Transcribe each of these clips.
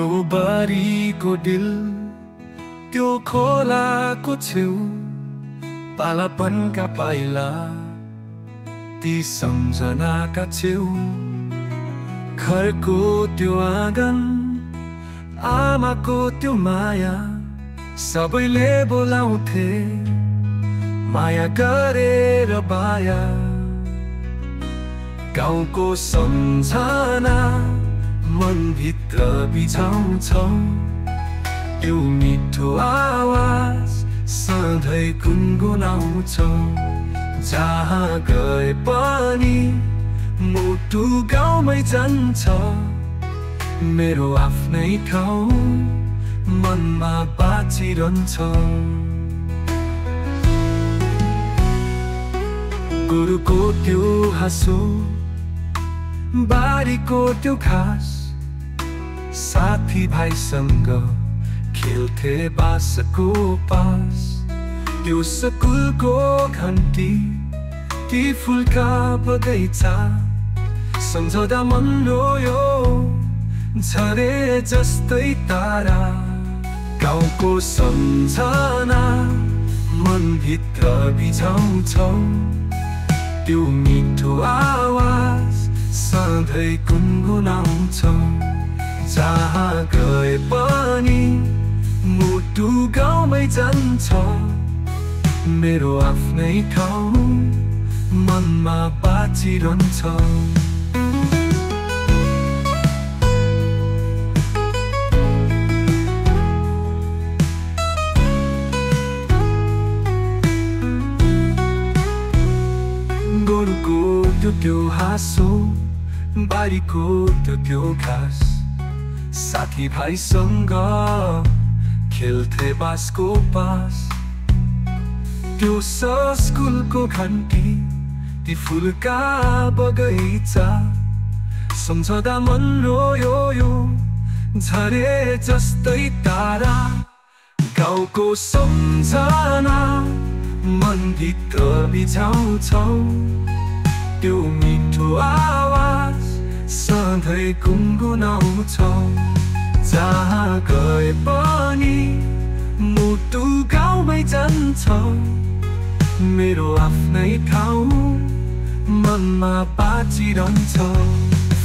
त्यो बारीको डिल, त्यो खोलाको छेउ, पालापनका पाइला, ती सम्झनाका छेउ। घरको त्यो आँगन, आमाको त्यो माया, सबैले बोलाउँथे माया गरेर बाया। गाउँको सम्झना मनभित्र बिछाउँछौ, त्यो मिठो आवाज सधैँ गुनगुनाउँछौ। जहाँ गए पनि मुटु गाउँमै जान्छ, मेरो आफ्नै ठाउँ मनमा बाँचिरहन्छ। गुरुको त्यो हाँसो, बारीको त्यो घाँस, साथी भाइसँग खेल्थे बाँसको पास। त्यो स्कुलको घन्टी, ती फुलका बगैँचा, सम्झदा मन रोयो झरे जस्तै तारा। गाउँको सम्झना मनभित्र बिछाउँछौ, त्यो मिठो आवाज सधैँ गुनगुनाउँछौ। जहाँ गए पनि मुटु गाउँमै जान्छ, मेरो आफ्नै ठाउँ मनमा बाँचिरहन्छ। गोरुको त्यो हाँसो, बारीको त्यो घाँस, साथी भाइसँग खेल्थे बाँसको पास। त्यो स्कुलको घन्टी, ती फुलका बगैँचा, सम्झदा मन रोयो झरे जस्तै तारा। गाउँको सम्झना मनभित्र बिछाउँछौ, त्यो मिठो आवाज सधैँ गुनगुनाउँछौ। जहाँ गए पनि मुटु गाउँमै जान्छ, मेरो आफ्नै ठाउँ मनमा बाँचिरहन्छ।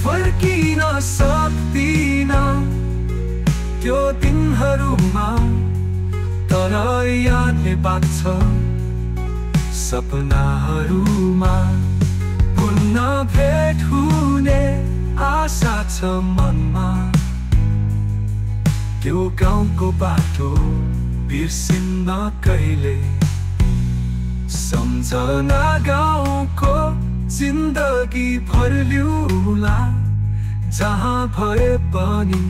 फर्किन सक्दिन त्यो दिनहरूमा, तर यादले बाँच्छ सपनाहरूमा। पुनः भेट हुने आशा छ मनमा, त्यो गाउँको बाटो बिर्सिन्न कहिले। सम्झना गाउँको जिन्दगी भर लिउँला, जहाँ भए पनि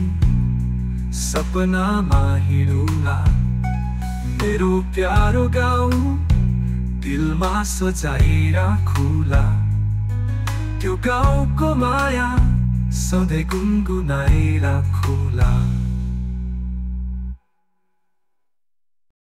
सपनामा हिँडुला। मेरो प्यारो गाउँ दिलमा सजाइराखुला, त्यो गाउँको माया सधैँ गुनगुनाइराखुला।